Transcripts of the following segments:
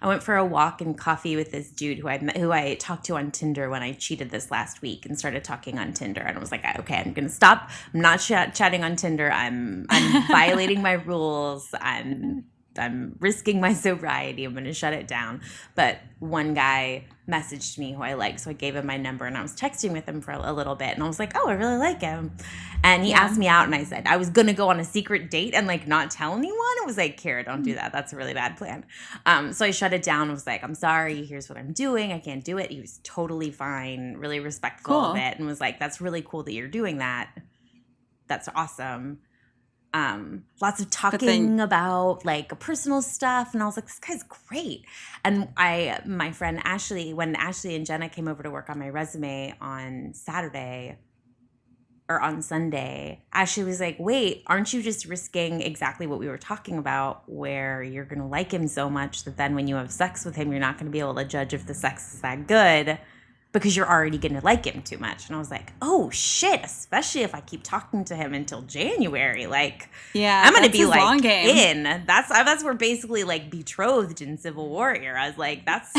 I went for a walk and coffee with this dude who I talked to on Tinder when I cheated this last week and started talking on Tinder. And I was like, okay, I'm gonna stop. I'm not chatting on Tinder. I'm violating my rules. I'm risking my sobriety. I'm going to shut it down. But one guy messaged me who I like, so I gave him my number, and I was texting with him for a little bit, and I was like, oh, I really like him. And he asked me out, and I said I was going to go on a secret date and like not tell anyone. It was like, Kara, don't do that. That's a really bad plan. So I shut it down and was like, I'm sorry. Here's what I'm doing. I can't do it. He was totally fine, really respectful of it, and was like, that's really cool that you're doing that. That's awesome. Lots of talking about like personal stuff, and I was like, this guy's great. And my friend Ashley, when Ashley and Jenna came over to work on my resume on Saturday or on Sunday, Ashley was like, wait, aren't you just risking exactly what we were talking about, where you're gonna like him so much that then when you have sex with him, you're not gonna be able to judge if the sex is that good because you're already going to like him too much. And I was like, oh shit, especially if I keep talking to him until January. Like, I'm going to be like in. That's where basically like betrothed in Civil War era. I was like, that's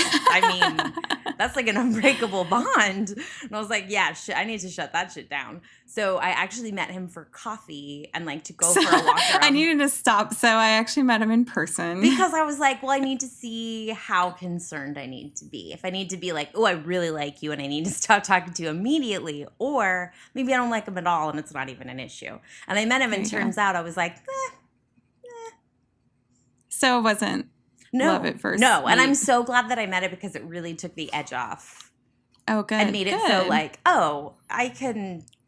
like an unbreakable bond. And I was like, yeah, shit, I need to shut that shit down. So I actually met him for coffee and like to go for a walk around. I needed to stop. So I actually met him in person. Because I was like, well, I need to see how concerned I need to be. If I need to be like, oh, I really like you and I need to stop talking to you immediately. Or maybe I don't like him at all and it's not even an issue. And I met him and turns out I was like, So it wasn't love at first. No, and I'm so glad that I met it because it really took the edge off. Oh, good. And made it so like, oh,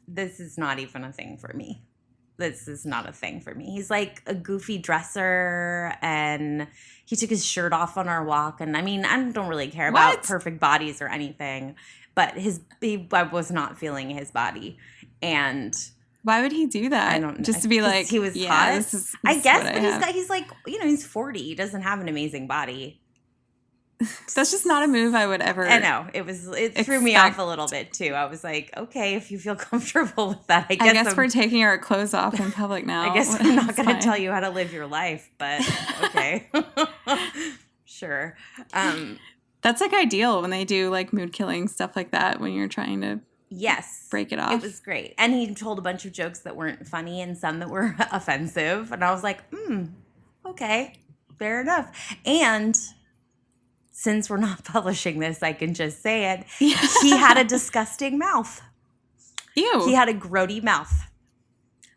this is not even a thing for me. This is not a thing for me. He's like a goofy dresser, and he took his shirt off on our walk. And I mean, I don't really care about perfect bodies or anything, but I was not feeling his body. And why would he do that? I don't know. Just to be like, he was hot. I guess, but he's like, he's 40. He doesn't have an amazing body. That's just not a move I would ever. I know. It threw me off a little bit too. I was like, okay, if you feel comfortable with that, I guess we're taking our clothes off in public now. I guess I'm not going to tell you how to live your life, but okay. Sure. That's like ideal when they do like mood killing stuff like that when you're trying to break it off. It was great. And he told a bunch of jokes that weren't funny and some that were offensive. And I was like, okay, fair enough. And since we're not publishing this, I can just say it. He had a disgusting mouth. Ew. He had a grody mouth.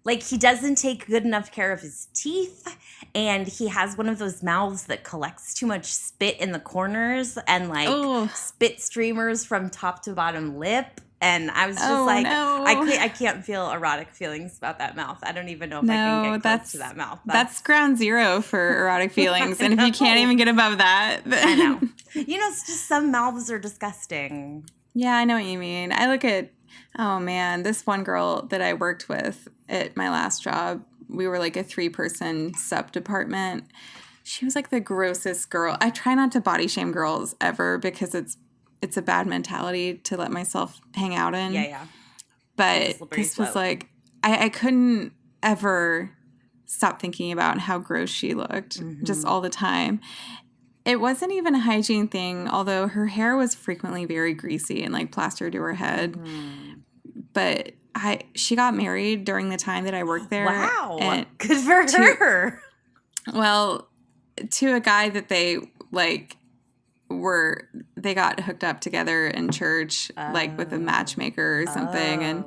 Like, he doesn't take good enough care of his teeth, and he has one of those mouths that collects too much spit in the corners and, like, spit streamers from top to bottom lip. And I was just I can't feel erotic feelings about that mouth. I don't even know if I can get close to that mouth. That's ground zero for erotic feelings. And if you can't even get above that. I know. It's just some mouths are disgusting. Yeah, I know what you mean. I look at, oh man, this one girl that I worked with at my last job, we were like a 3-person sub department. She was like the grossest girl. I try not to body shame girls ever because it's a bad mentality to let myself hang out in. Yeah. But this was like, I couldn't ever stop thinking about how gross she looked just all the time. It wasn't even a hygiene thing, although her hair was frequently very greasy and like plastered to her head. But she got married during the time that I worked there. Wow. And good for her. Well, to a guy that they like they got hooked up together in church, like with a matchmaker or something. And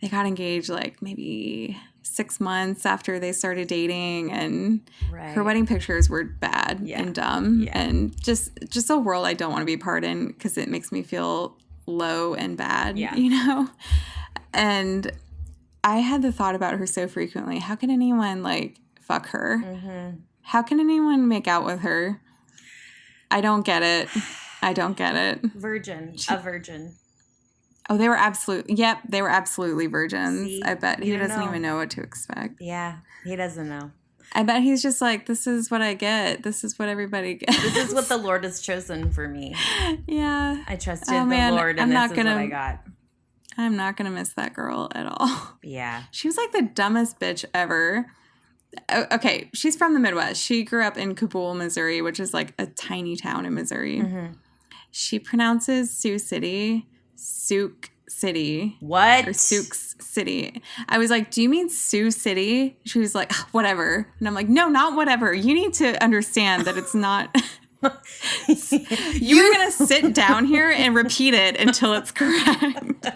they got engaged like maybe 6 months after they started dating. And her wedding pictures were bad and dumb and just a world I don't want to be part in because it makes me feel low and bad, And I had the thought about her so frequently. How can anyone like fuck her? How can anyone make out with her? I don't get it. A virgin. Oh, they were absolutely virgins. See, I bet he doesn't even know what to expect. Yeah, he doesn't know. I bet he's just like, this is what I get. This is what everybody gets. This is what the Lord has chosen for me. Yeah. I trusted the Lord, and this is what I got. I'm not going to miss that girl at all. Yeah. She was like the dumbest bitch ever. Okay, she's from the Midwest. She grew up in Kabul, Missouri, which is like a tiny town in Missouri. Mm-hmm. She pronounces Sioux City, Souk City. What? Or Sioux City. I was like, do you mean Sioux City? She was like, whatever. And I'm like, no, not whatever. You need to understand that it's not... You're going to sit down here and repeat it until it's correct.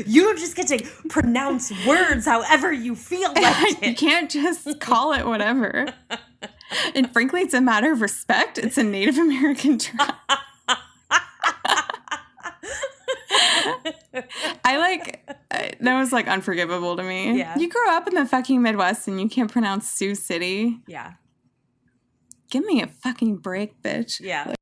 You don't just get to pronounce words however you feel like it. You can't just call it whatever. And frankly, it's a matter of respect. It's a Native American tribe. That was like unforgivable to me. Yeah. You grew up in the fucking Midwest and you can't pronounce Sioux City. Yeah. Give me a fucking break, bitch. Yeah.